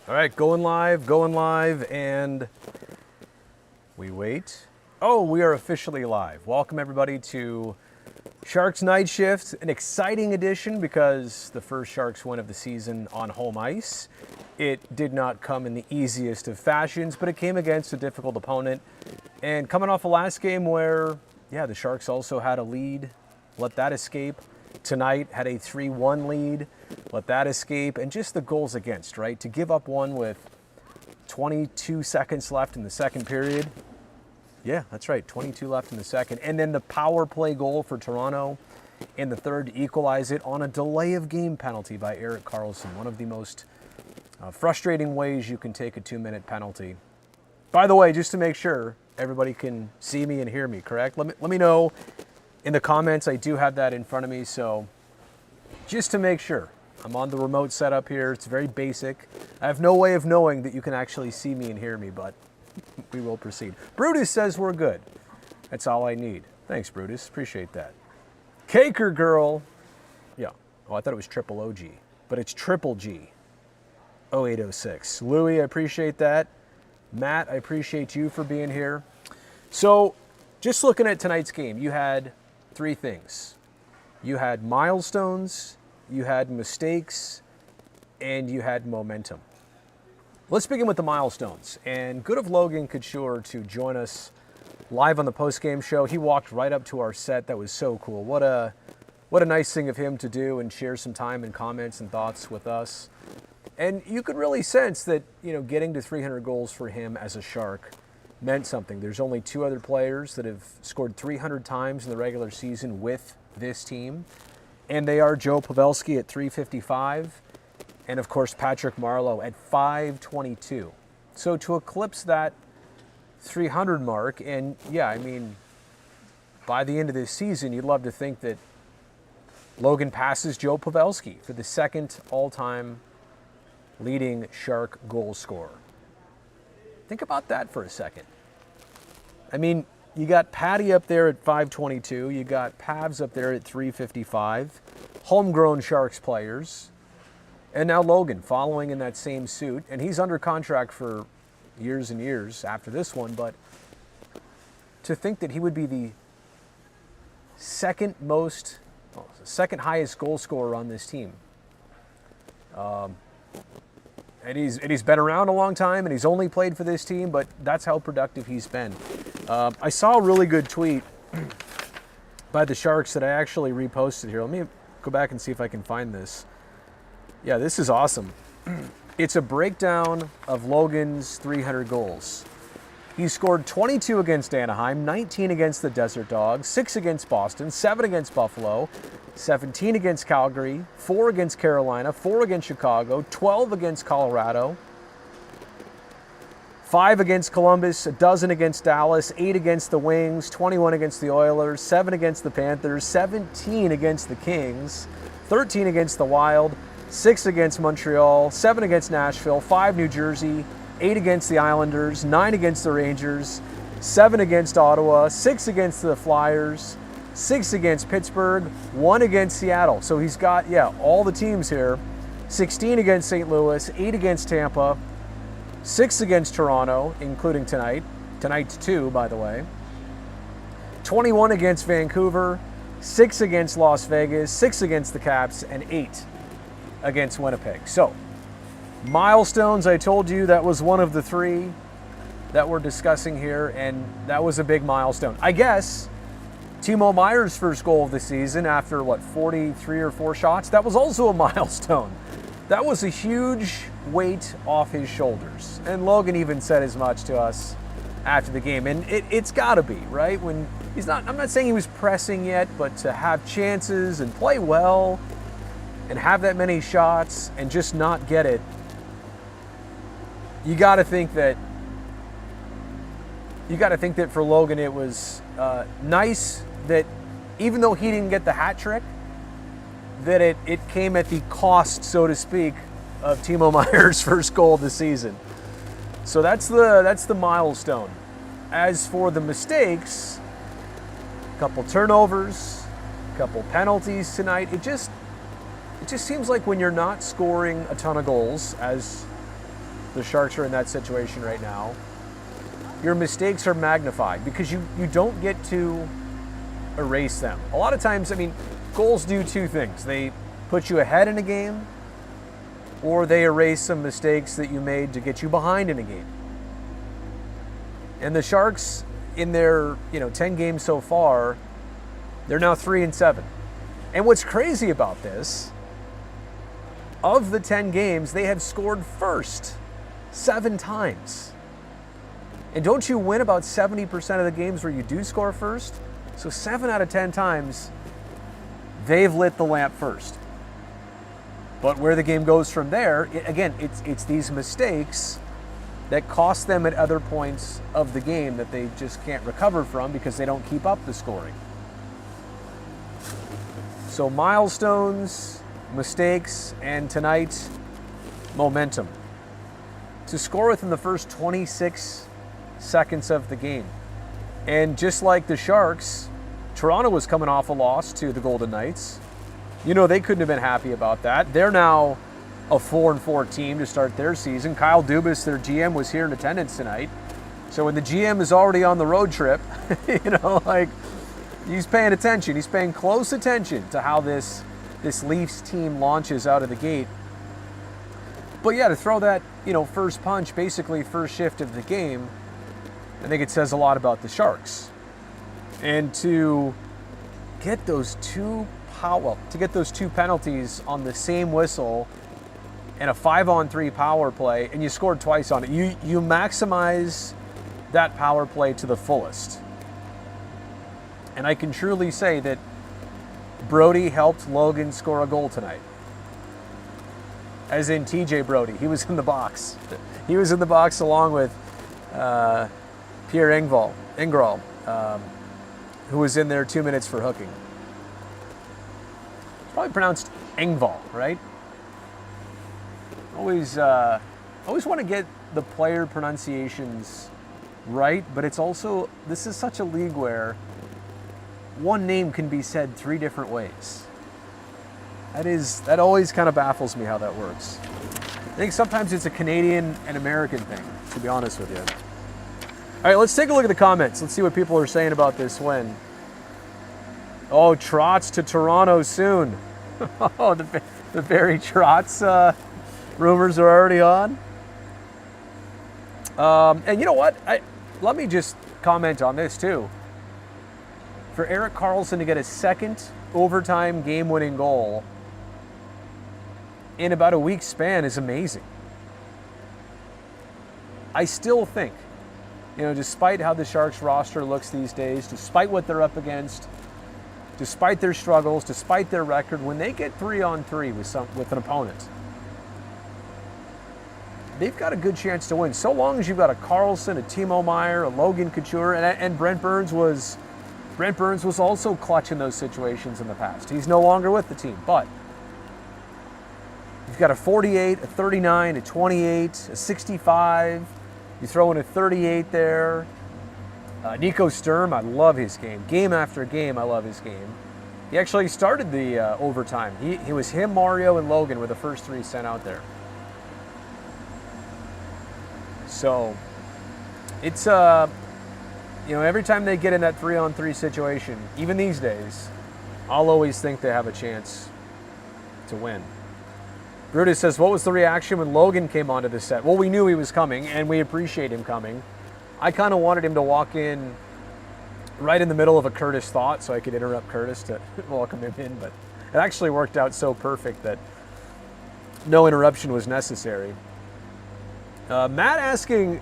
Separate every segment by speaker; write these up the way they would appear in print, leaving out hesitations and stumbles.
Speaker 1: All right, going live, and we wait. Oh, we are officially live. Welcome everybody to Sharks Night Shift, an exciting edition because the first Sharks win of the season on home ice. It did not come in the easiest of fashions, but it came against a difficult opponent. And coming off a last game where, the Sharks also had a lead, let that escape. Tonight had a 3-1 lead, let that escape, and just the goals against, right? To give up one with 22 seconds left in the second period. Yeah, that's right, 22 left in the second. And then the power play goal for Toronto in the third to equalize it on a delay of game penalty by Erik Karlsson. One of the most frustrating ways you can take a 2-minute penalty. By the way, just to make sure everybody can see me and hear me, correct? Let me know in the comments. I do have that in front of me, so just to make sure. I'm on the remote setup here. It's very basic. I have no way of knowing that you can actually see me and hear me, but we will proceed. Brutus says we're good. That's all I need. Thanks, Brutus. Appreciate that. Caker Girl. Yeah. Oh, I thought it was triple OG, but it's triple G. 0806. Louie, I appreciate that. Matt, I appreciate you for being here. So, just looking at tonight's game, you had three things. You had milestones, you had mistakes, and you had momentum. Let's begin with the milestones. And good of Logan Couture to join us live on the post-game show. He walked right up to our set. That was so cool. What a nice thing of him to do and share some time and comments and thoughts with us. And you could really sense that, getting to 300 goals for him as a Shark meant something. There's only two other players that have scored 300 times in the regular season with this team. And they are Joe Pavelski at 355 and, of course, Patrick Marleau at 522. So to eclipse that 300 mark, and by the end of this season, you'd love to think that Logan passes Joe Pavelski for the second all-time leading Shark goal scorer. Think about that for a second. You got Patty up there at 522. You got Pavs up there at 355. Homegrown Sharks players. And now Logan following in that same suit. And he's under contract for years and years after this one. But to think that he would be the second highest goal scorer on this team. And he's been around a long time, and he's only played for this team, but that's how productive he's been. I saw a really good tweet by the Sharks that I actually reposted here. Let me go back and see if I can find this. Yeah, this is awesome. It's a breakdown of Logan's 300 goals. He scored 22 against Anaheim, 19 against the Desert Dogs, 6 against Boston, 7 against Buffalo, 17 against Calgary, 4 against Carolina, 4 against Chicago, 12 against Colorado, 5 against Columbus, 12 against Dallas, 8 against the Wings, 21 against the Oilers, 7 against the Panthers, 17 against the Kings, 13 against the Wild, 6 against Montreal, 7 against Nashville, 5 New Jersey, 8 against the Islanders, 9 against the Rangers, 7 against Ottawa, 6 against the Flyers, 6 against Pittsburgh, 1 against Seattle. So he's got, all the teams here. 16 against St. Louis, 8 against Tampa, 6 against Toronto, including tonight. Tonight's 2, by the way. 21 against Vancouver, 6 against Las Vegas, 6 against the Caps, and 8 against Winnipeg. So, milestones, I told you that was one of the 3 that we're discussing here, and that was a big milestone. I guess Timo Meier's first goal of the season after, 43 or 4 shots, that was also a milestone. That was a huge weight off his shoulders. And Logan even said as much to us after the game. And it's got to be, right? When I'm not saying he was pressing yet, but to have chances and play well and have that many shots and just not get it, you got to think that for Logan it was nice that even though he didn't get the hat trick, that it came at the cost, so to speak, of Timo Meier's first goal of the season. So that's the milestone. As for the mistakes, a couple turnovers, a couple penalties tonight. It just seems like when you're not scoring a ton of goals, as the Sharks are in that situation right now, your mistakes are magnified because you don't get to erase them. A lot of times, I mean, goals do two things. They put you ahead in a game, or they erase some mistakes that you made to get you behind in a game. And the Sharks, in their 10 games so far, they're now 3-7. And what's crazy about this, of the 10 games, they have scored first 7 times. And don't you win about 70% of the games where you do score first? So 7 out of 10 times, they've lit the lamp first. But where the game goes from there, again, it's these mistakes that cost them at other points of the game that they just can't recover from because they don't keep up the scoring. So milestones, mistakes, and tonight, momentum. To score within the first 26 seconds of the game. And just like the Sharks, Toronto was coming off a loss to the Golden Knights. They couldn't have been happy about that. They're now a 4-4 team to start their season. Kyle Dubas, their GM, was here in attendance tonight. So when the GM is already on the road trip, he's paying attention. He's paying close attention to how this Leafs team launches out of the gate. But yeah, to throw that, first punch, basically first shift of the game, I think it says a lot about the Sharks. And to get those two penalties on the same whistle and a 5-on-3 power play, and you scored twice on it, you maximize that power play to the fullest. And I can truly say that Brody helped Logan score a goal tonight. As in TJ Brody. He was in the box. He was in the box along with Pierre Engvall, who was in there 2 minutes for hooking. It's probably pronounced Engvall, right? Always want to get the player pronunciations right, but it's also, this is such a league where one name can be said 3 different ways. That always kind of baffles me how that works. I think sometimes it's a Canadian and American thing, to be honest with you. All right, let's take a look at the comments. Let's see what people are saying about this win. Oh, Trotz to Toronto soon. Oh, the Barry Trotz rumors are already on. And you know what? Let me just comment on this too. For Erik Karlsson to get a second overtime game-winning goal in about a week's span is amazing. I still think, despite how the Sharks roster looks these days, despite what they're up against, despite their struggles, despite their record, when they get 3-on-3 with an opponent, they've got a good chance to win. So long as you've got a Karlsson, a Timo Meier, a Logan Couture, and Brent Burns was also clutch in those situations in the past. He's no longer with the team, but you've got a 48, a 39, a 28, a 65. You throw in a 38 there. Nico Sturm, I love his game. Game after game, I love his game. He actually started the overtime. He was him, Mario, and Logan were the first 3 sent out there. So it's every time they get in that 3-on-3 situation, even these days, I'll always think they have a chance to win. Brutus says, what was the reaction when Logan came onto the set? Well, we knew he was coming, and we appreciate him coming. I kind of wanted him to walk in right in the middle of a Curtis thought so I could interrupt Curtis to welcome him in, but it actually worked out so perfect that no interruption was necessary. Matt asking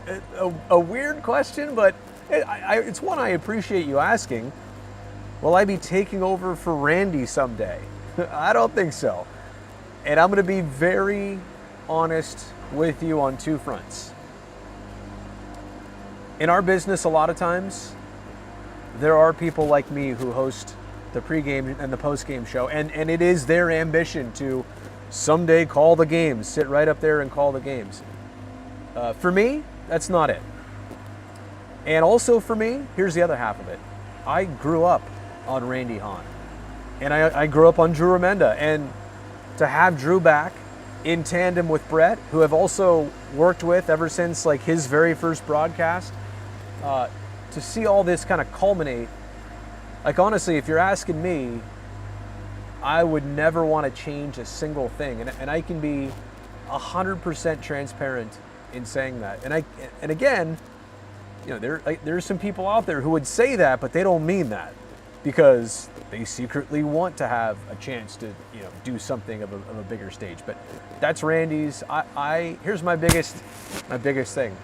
Speaker 1: a weird question, but it's one I appreciate you asking. Will I be taking over for Randy someday? I don't think so. And I'm going to be very honest with you on 2 fronts. In our business, a lot of times, there are people like me who host the pregame and the postgame show, and it is their ambition to someday call the games, sit right up there and call the games. For me, that's not it. And also for me, here's the other half of it. I grew up on Randy Hahn, and I grew up on Drew Remenda, and to have Drew back in tandem with Brett, who I've also worked with ever since like his very first broadcast, to see all this kind of culminate. Like honestly, if you're asking me, I would never want to change a single thing, and I can be 100% transparent in saying that. And again, you know, there's some people out there who would say that, but they don't mean that, because they secretly want to have a chance to, you know, do something of a bigger stage. But that's Randy's. Here's my biggest thing.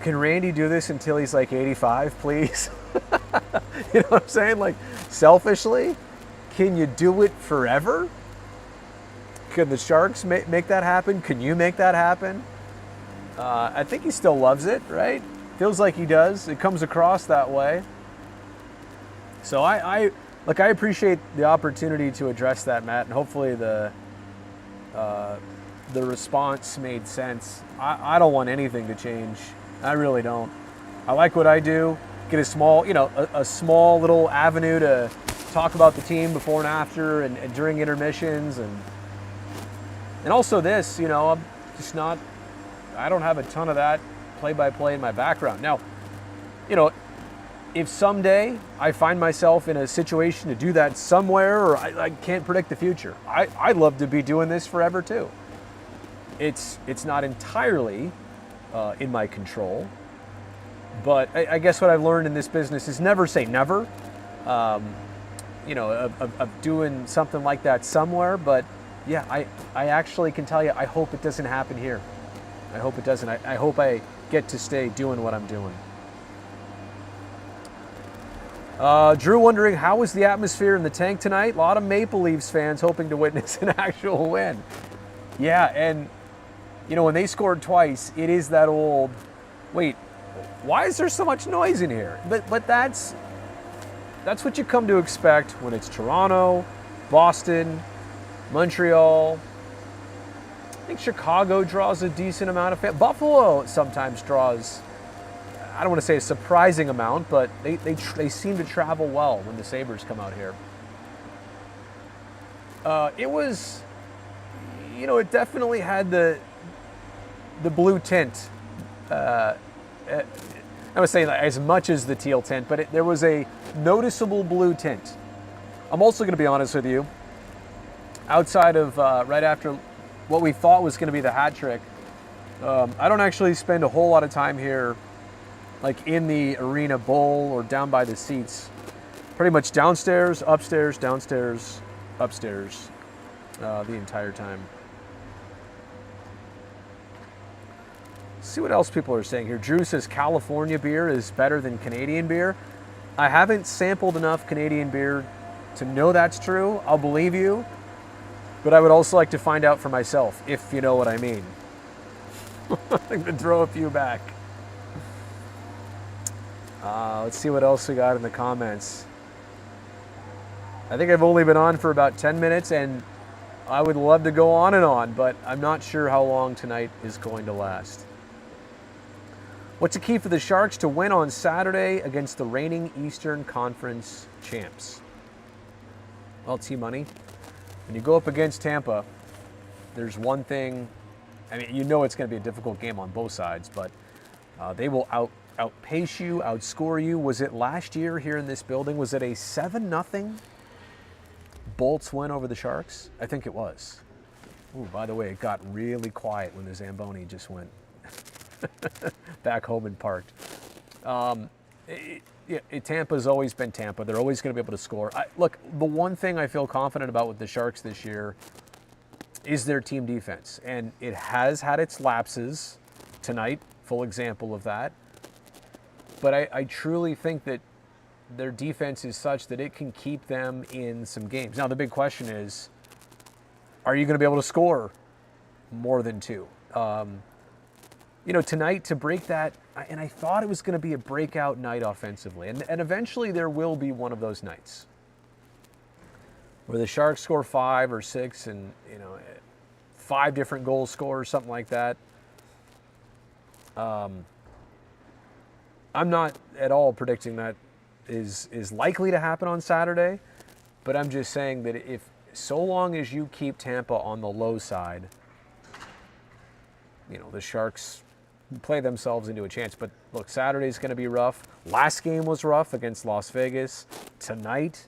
Speaker 1: Can Randy do this until he's like 85, please? You know what I'm saying? Like, selfishly, can you do it forever? Can the Sharks make that happen? Can you make that happen? I think he still loves it, right? Feels like he does. It comes across that way. So I appreciate the opportunity to address that, Matt, and hopefully the response made sense. I don't want anything to change. I really don't. I like what I do. Get a small, you know, a small little avenue to talk about the team before and after, and during intermissions, and also this, you know, I'm just not. I don't have a ton of that play-by-play in my background. Now, you know, if someday I find myself in a situation to do that somewhere, or I can't predict the future, I'd love to be doing this forever too. It's not entirely in my control, but I guess what I've learned in this business is never say never. You know, of doing something like that somewhere, but yeah, I actually can tell you, I hope it doesn't happen here. I hope it doesn't. I hope I get to stay doing what I'm doing. Drew wondering, how was the atmosphere in the tank tonight? A lot of Maple Leafs fans hoping to witness an actual win. Yeah, and you know, when they scored twice, it is that old, wait, why is there so much noise in here? But that's what you come to expect when it's Toronto, Boston, Montreal. I think Chicago draws a decent amount of fans. Buffalo sometimes draws, I don't want to say a surprising amount, but they seem to travel well when the Sabres come out here. It was, you know, it definitely had the blue tint. I would say as much as the teal tint, but there was a noticeable blue tint. I'm also going to be honest with you. Outside of right after what we thought was going to be the hat trick, I don't actually spend a whole lot of time here, like in the arena bowl or down by the seats. Pretty much downstairs, upstairs, downstairs, upstairs, the entire time. See what else people are saying here. Drew says California beer is better than Canadian beer. I haven't sampled enough Canadian beer to know that's true. I'll believe you. But I would also like to find out for myself, if you know what I mean. I'm going to throw a few back. Let's see what else we got in the comments. I think I've only been on for about 10 minutes, and I would love to go on and on, but I'm not sure how long tonight is going to last. What's the key for the Sharks to win on Saturday against the reigning Eastern Conference champs? Well, T-Money, when you go up against Tampa, there's one thing. I mean, you know it's going to be a difficult game on both sides, but they will outpace you, outscore you. Was it last year here in this building? Was it a 7-0 Bolts win over the Sharks? I think it was. Ooh, by the way, it got really quiet when the Zamboni just went back home and parked. Tampa's always been Tampa. They're always going to be able to score. Look, the one thing I feel confident about with the Sharks this year is their team defense. And it has had its lapses tonight, full example of that. But I truly think that their defense is such that it can keep them in some games. Now, the big question is, are you going to be able to score more than two? You know, tonight to break that, and I thought it was going to be a breakout night offensively. And eventually there will be one of those nights where the Sharks score 5 or 6 and, you know, 5 different goal scorers, something like that. I'm not at all predicting that is likely to happen on Saturday, but I'm just saying that if so long as you keep Tampa on the low side, the Sharks play themselves into a chance. But look, Saturday's going to be rough. Last game was rough against Las Vegas. Tonight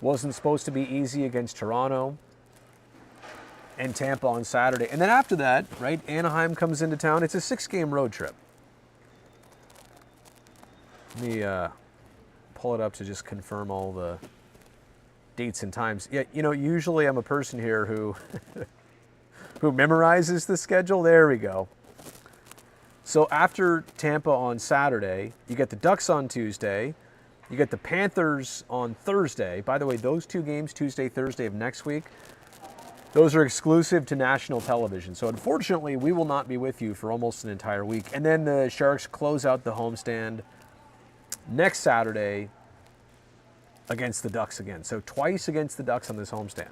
Speaker 1: wasn't supposed to be easy against Toronto. And Tampa on Saturday. And then after that, right, Anaheim comes into town. It's a 6-game road trip. Let me pull it up to just confirm all the dates and times. Yeah, usually I'm a person here who who memorizes the schedule. There we go. So after Tampa on Saturday, you get the Ducks on Tuesday. You get the Panthers on Thursday. By the way, those 2 games, Tuesday, Thursday of next week, those are exclusive to national television. So unfortunately, we will not be with you for almost an entire week. And then the Sharks close out the homestand next Saturday against the Ducks again. So twice against the Ducks on this homestand.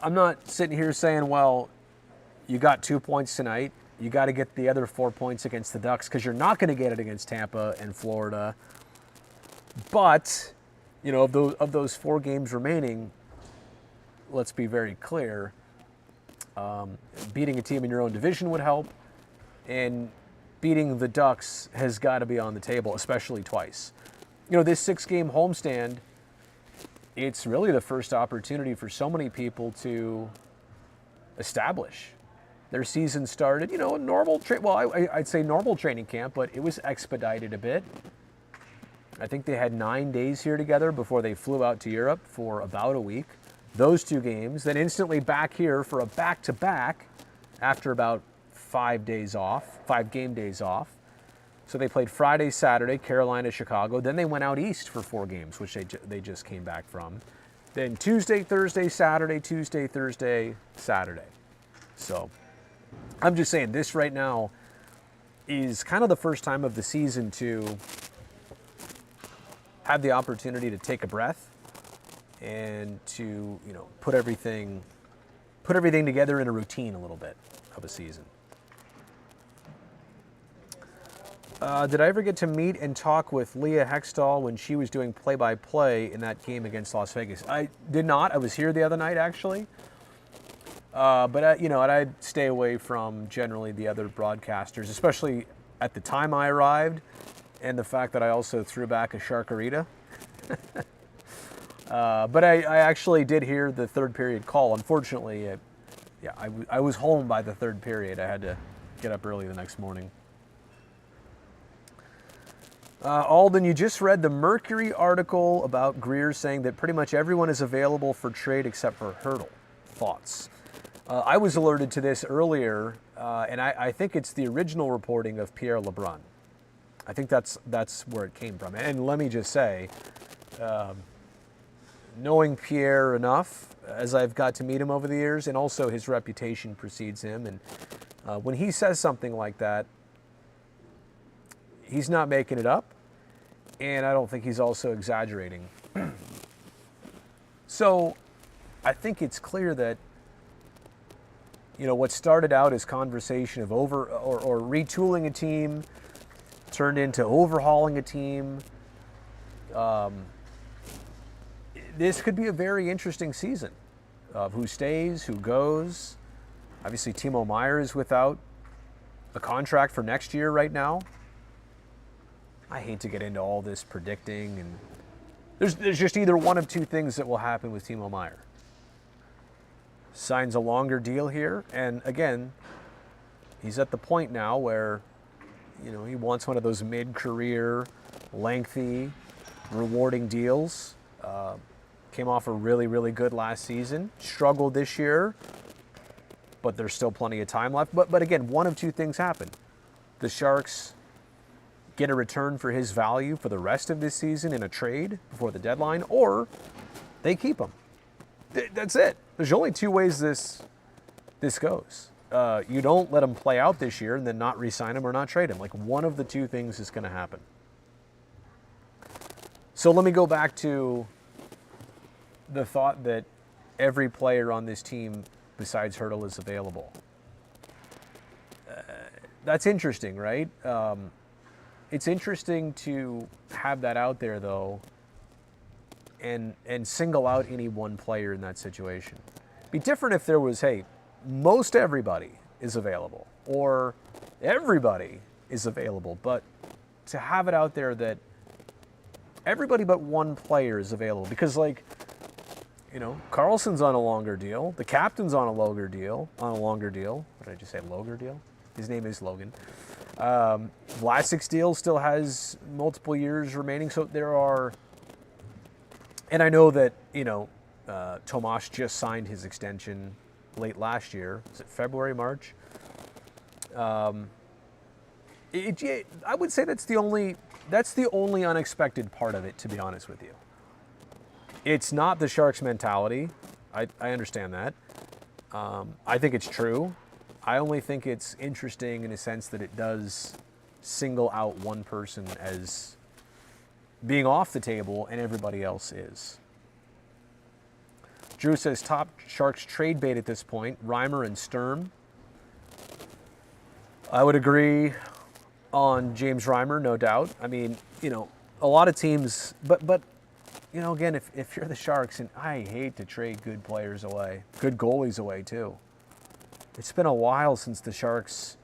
Speaker 1: I'm not sitting here saying, well, you got 2 points tonight. You got to get the other 4 points against the Ducks, because you're not going to get it against Tampa and Florida. But, of those 4 games remaining, let's be very clear, beating a team in your own division would help, and beating the Ducks has got to be on the table, especially twice. This 6-game homestand, it's really the first opportunity for so many people to establish. Their season started, normal, I'd say normal training camp, but it was expedited a bit. I think they had 9 days here together before they flew out to Europe for about a week. Those 2 games, then instantly back here for a back-to-back after about 5 game days off. So they played Friday, Saturday, Carolina, Chicago. Then they went out east for 4 games, which they just came back from. Then Tuesday, Thursday, Saturday, Tuesday, Thursday, Saturday. So I'm just saying, this right now is kind of the first time of the season to have the opportunity to take a breath and to, put everything together in a routine a little bit of a season. Did I ever get to meet and talk with Leah Hextall when she was doing play-by-play in that game against Las Vegas? I did not. I was here the other night, actually. But I'd stay away from generally the other broadcasters, especially at the time I arrived, and the fact that I also threw back a Sharkarita. But I actually did hear the third period call. Unfortunately, I was home by the third period. I had to get up early the next morning. Alden, you just read the Mercury article about Greer saying that pretty much everyone is available for trade except for Hertl. Thoughts? I was alerted to this earlier, and I think it's the original reporting of Pierre Lebrun. I think that's where it came from. And let me just say, knowing Pierre enough, as I've got to meet him over the years, and also his reputation precedes him, and when he says something like that, he's not making it up, and I don't think he's also exaggerating. So I think it's clear that what started out as conversation of or retooling a team turned into overhauling a team. This could be a very interesting season of who stays, who goes. Obviously, Timo Meier is without a contract for next year right now. I hate to get into all this predicting, and there's just either one of 2 things that will happen with Timo Meier. Signs a longer deal here, and again, he's at the point now where, he wants one of those mid-career, lengthy, rewarding deals. Came off a really, really good last season. Struggled this year, but there's still plenty of time left. But again, one of 2 things happen. The Sharks get a return for his value for the rest of this season in a trade before the deadline, or they keep him. That's it. There's only 2 ways this goes. You don't let him play out this year and then not re-sign him or not trade him. Like, one of the 2 things is going to happen. So let me go back to the thought that every player on this team besides Hertl is available. That's interesting, right? It's interesting to have that out there, though, and single out any one player in that situation. It'd be different if there was, hey, most everybody is available or everybody is available, but to have it out there that everybody but one player is available, because like, you know, Carlson's on a longer deal, the captain's on a longer deal. What did I just say, longer deal? His name is Logan. Vlasic's deal still has multiple years remaining, so there are, and I know that, you know, Tomas just signed his extension late last year. Is it February, March? I would say that's the only unexpected part of it, to be honest with you. It's not the Sharks' mentality. I understand that. I think it's true. I only think it's interesting in a sense that it does single out one person as being off the table and everybody else is. Drew says top Sharks trade bait at this point, Reimer and Sturm. I would agree on James Reimer, no doubt. I mean, you know, a lot of teams, but you know, again, if you're the Sharks, and I hate to trade good players away, good goalies away too. It's been a while since the Sharks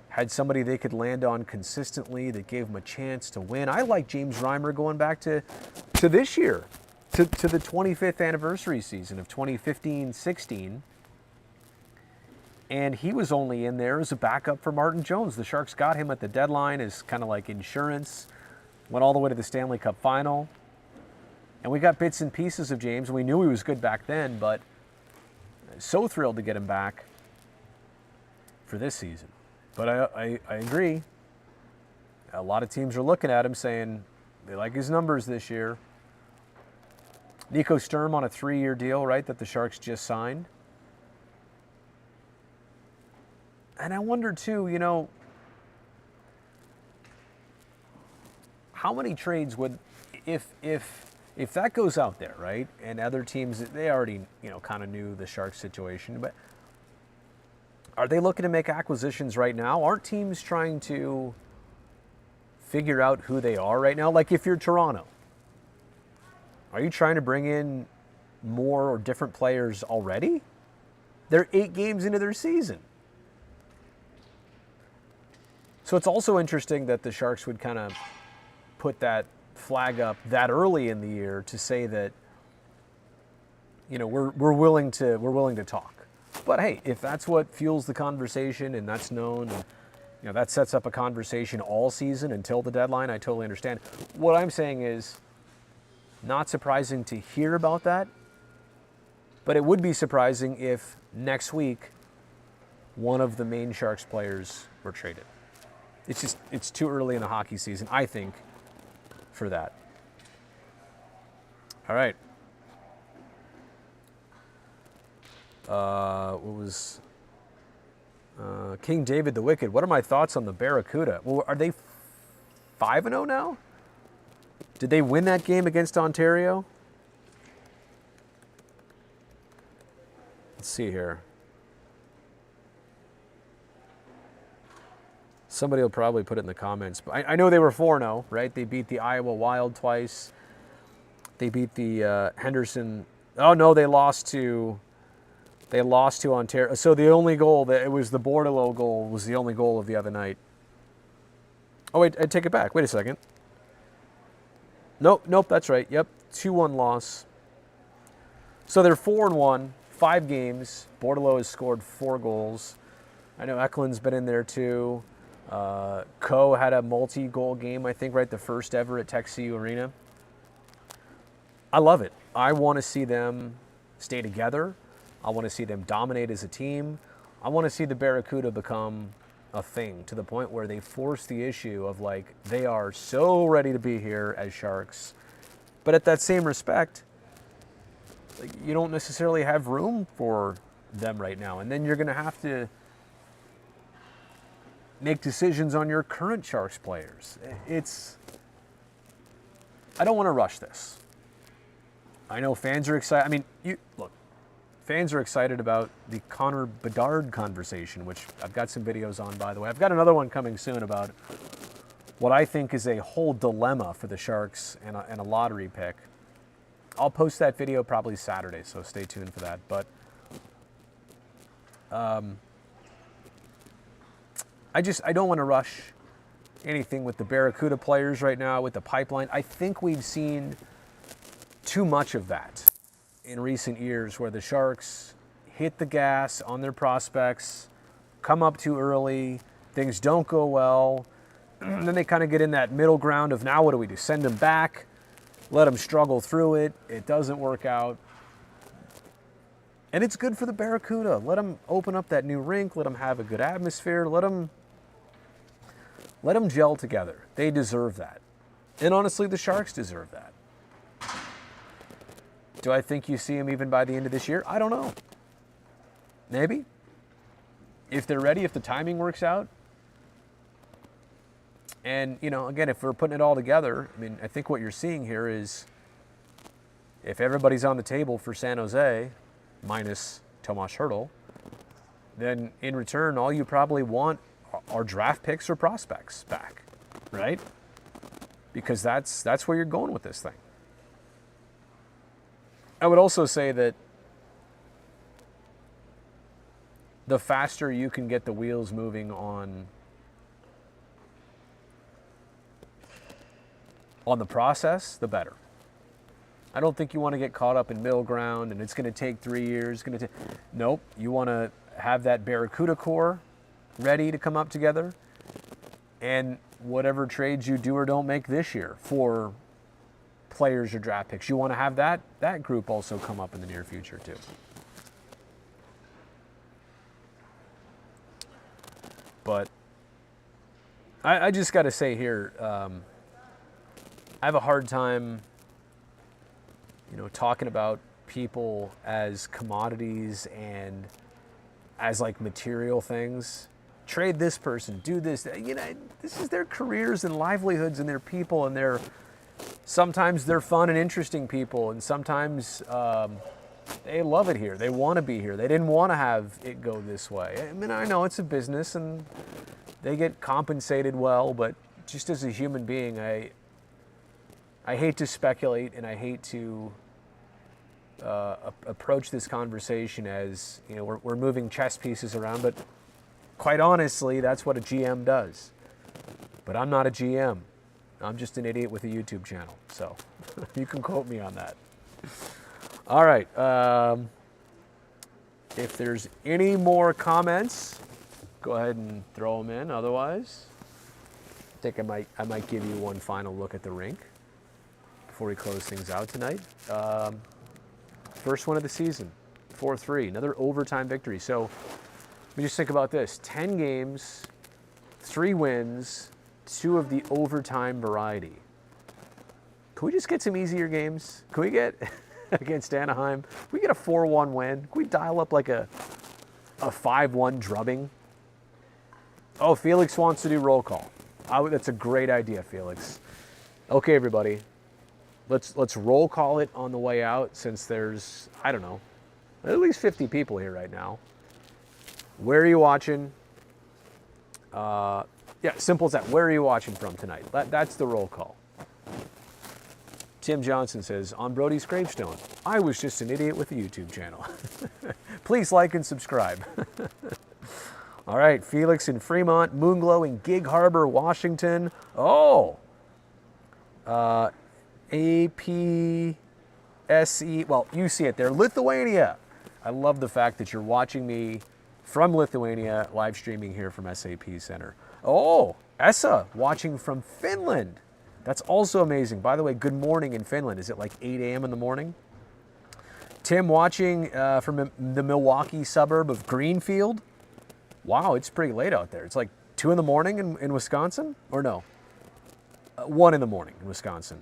Speaker 1: had somebody they could land on consistently that gave them a chance to win. I like James Reimer going back to this year, to the 25th anniversary season of 2015-16. And he was only in there as a backup for Martin Jones. The Sharks got him at the deadline as kind of like insurance, went all the way to the Stanley Cup final. And we got bits and pieces of James, and we knew he was good back then, but so thrilled to get him back for this season. But I agree. A lot of teams are looking at him saying they like his numbers this year. Nico Sturm on a 3-year deal, right, that the Sharks just signed. And I wonder too, you know, how many trades would, if that goes out there, right, and other teams, they already, you know, kind of knew the Sharks situation, but are they looking to make acquisitions right now? Aren't teams trying to figure out who they are right now? Like if you're Toronto, are you trying to bring in more or different players already? They're 8 games into their season. So it's also interesting that the Sharks would kind of put that flag up that early in the year to say that, you know, we're willing to talk. But hey, if that's what fuels the conversation and that's known, and, you know, that sets up a conversation all season until the deadline, I totally understand. What I'm saying is, not surprising to hear about that, but it would be surprising if next week one of the main Sharks players were traded. It's too early in the hockey season, I think, for that. All right. What was King David the Wicked? What are my thoughts on the Barracuda? Well, are they 5-0 now? Did they win that game against Ontario? Let's see here. Somebody will probably put it in the comments. But I know they were 4-0, right? They beat the Iowa Wild twice. They beat the Henderson. Oh no, they lost to Ontario. So the only goal, it was the Bordelot goal, was the only goal of the other night. Oh wait, I take it back. Wait a second. Nope, that's right. Yep, 2-1 loss. So they're 4-1, 5 games. Bordelot has scored 4 goals. I know Eklund's been in there too. Coe had a multi-goal game, I think, right, the first ever at TechCU Arena. I love it. I want to see them stay together. I want to see them dominate as a team. I want to see the Barracuda become a thing to the point where they force the issue of, like, they are so ready to be here as Sharks. But at that same respect, like, you don't necessarily have room for them right now. And then you're going to have to make decisions on your current Sharks players. I don't want to rush this. I know fans are excited. I mean, look, fans are excited about the Connor Bedard conversation, which I've got some videos on, by the way. I've got another one coming soon about what I think is a whole dilemma for the Sharks and a lottery pick. I'll post that video probably Saturday, so stay tuned for that. But I don't want to rush anything with the Barracuda players right now, with the pipeline. I think we've seen too much of that in recent years, where the Sharks hit the gas on their prospects, come up too early, things don't go well, and then they kind of get in that middle ground of, now what do we do? Send them back, let them struggle through it, it doesn't work out. And it's good for the Barracuda. Let them open up that new rink, let them have a good atmosphere, let them gel together. They deserve that. And honestly, the Sharks deserve that. Do I think you see them even by the end of this year? I don't know. Maybe. If they're ready, if the timing works out. And, you know, again, if we're putting it all together, I mean, I think what you're seeing here is, if everybody's on the table for San Jose, minus Tomas Hertl, then in return, all you probably want are draft picks or prospects back, right? Because that's where you're going with this thing. I would also say that the faster you can get the wheels moving on the process, the better. I don't think you want to get caught up in middle ground and it's going to take 3 years. Nope. You want to have that Barracuda core ready to come up together, and whatever trades you do or don't make this year for players or draft picks, you want to have that group also come up in the near future too. But I just got to say here, I have a hard time, you know, talking about people as commodities and as like material things. Trade this person, do this. You know, this is their careers and livelihoods and their people, and sometimes they're fun and interesting people, and sometimes they love it here. They want to be here. They didn't want to have it go this way. I mean, I know it's a business and they get compensated well, but just as a human being, I hate to speculate, and I hate to approach this conversation as, you know, we're moving chess pieces around, but quite honestly, that's what a GM does. But I'm not a GM. I'm just an idiot with a YouTube channel, so you can quote me on that. All right. If there's any more comments, go ahead and throw them in. Otherwise, I think I might give you one final look at the rink before we close things out tonight. First one of the season, 4-3, another overtime victory. So let me just think about this. 10 games, 3 wins, 2 of the overtime variety. Can we just get some easier games? Can we get, against Anaheim, can we get a 4-1 win? Can we dial up like a 5-1 drubbing? Oh, Felix wants to do roll call. That's a great idea, Felix. Okay, everybody. Let's roll call it on the way out, since there's, I don't know, at least 50 people here right now. Where are you watching? Yeah, simple as that. Where are you watching from tonight? That's the roll call. Tim Johnson says, on Brody's gravestone, I was just an idiot with a YouTube channel. Please like and subscribe. All right, Felix in Fremont, Moonglow in Gig Harbor, Washington. Oh, APSE, well, you see it there, Lithuania. I love the fact that you're watching me from Lithuania, live streaming here from SAP Center. Oh, Essa watching from Finland. That's also amazing. By the way, good morning in Finland. Is it like 8 a.m. in the morning? Tim watching from the Milwaukee suburb of Greenfield. Wow, it's pretty late out there. It's like 2 in the morning in Wisconsin? Or no, 1 in the morning in Wisconsin.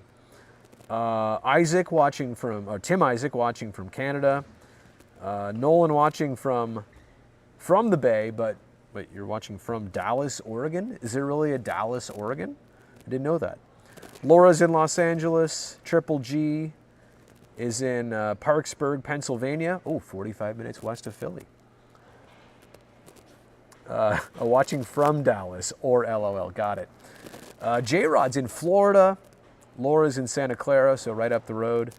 Speaker 1: Isaac watching from, Tim Isaac watching from Canada. Nolan watching from the Bay, but wait, you're watching from Dallas, Oregon? Is there really a Dallas, Oregon? I didn't know that. Laura's in Los Angeles. Triple G is in Parksburg, Pennsylvania. Oh, 45 minutes west of Philly. Watching from Dallas, or LOL, got it. J-Rod's in Florida. Laura's in Santa Clara, so right up the road.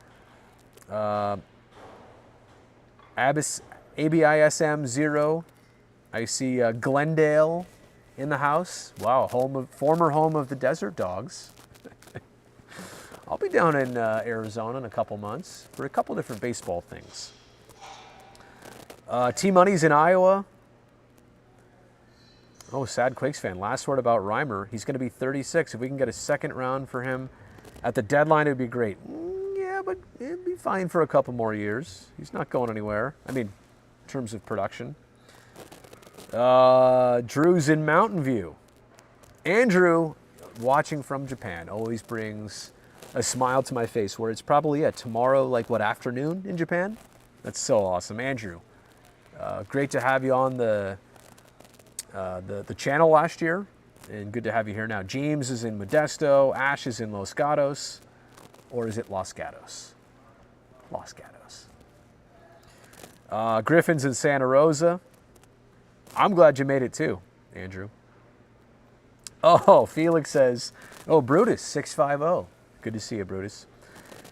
Speaker 1: ABISM 0. I see Glendale in the house. Wow, former home of the Desert Dogs. I'll be down in Arizona in a couple months for a couple different baseball things. T-Money's in Iowa. Oh, sad Quakes fan. Last word about Reimer. He's going to be 36. If we can get a second round for him at the deadline, it would be great. Yeah, but it'd be fine for a couple more years. He's not going anywhere. I mean, in terms of production. Drew's in Mountain View. Andrew, watching from Japan, always brings a smile to my face, where it's probably tomorrow, like what, afternoon in Japan? That's so awesome. Andrew, great to have you on the channel last year, and good to have you here now. James is in Modesto. Ash is in Los Gatos. Or is it Los Gatos? Los Gatos. Griffin's in Santa Rosa. I'm glad you made it too, Andrew. Oh, Felix says, oh, Brutus, 650. Good to see you, Brutus.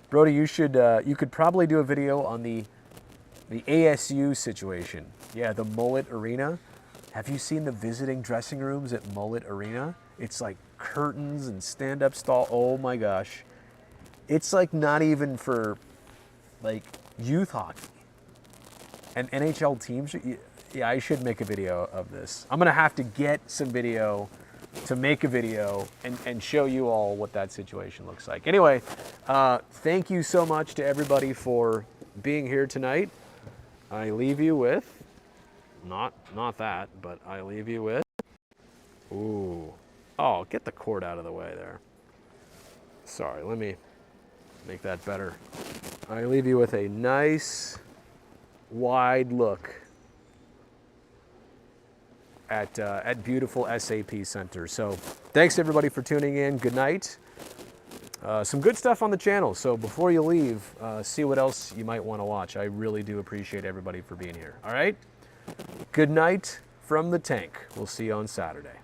Speaker 1: Brody, you could probably do a video on the ASU situation. Yeah, the Mullet Arena. Have you seen the visiting dressing rooms at Mullet Arena? It's like curtains and stand-up stall. Oh my gosh. It's like not even for like youth hockey. And NHL teams, yeah, I should make a video of this. I'm gonna have to get some video to make a video and show you all what that situation looks like. Anyway, thank you so much to everybody for being here tonight. I leave you with, not that, but I leave you with, ooh, oh, get the cord out of the way there. Sorry, let me make that better. I leave you with a nice, wide look at beautiful SAP Center. So thanks everybody for tuning in. Good night. Some good stuff on the channel. So before you leave, see what else you might want to watch. I really do appreciate everybody for being here. All right. Good night from the tank. We'll see you on Saturday.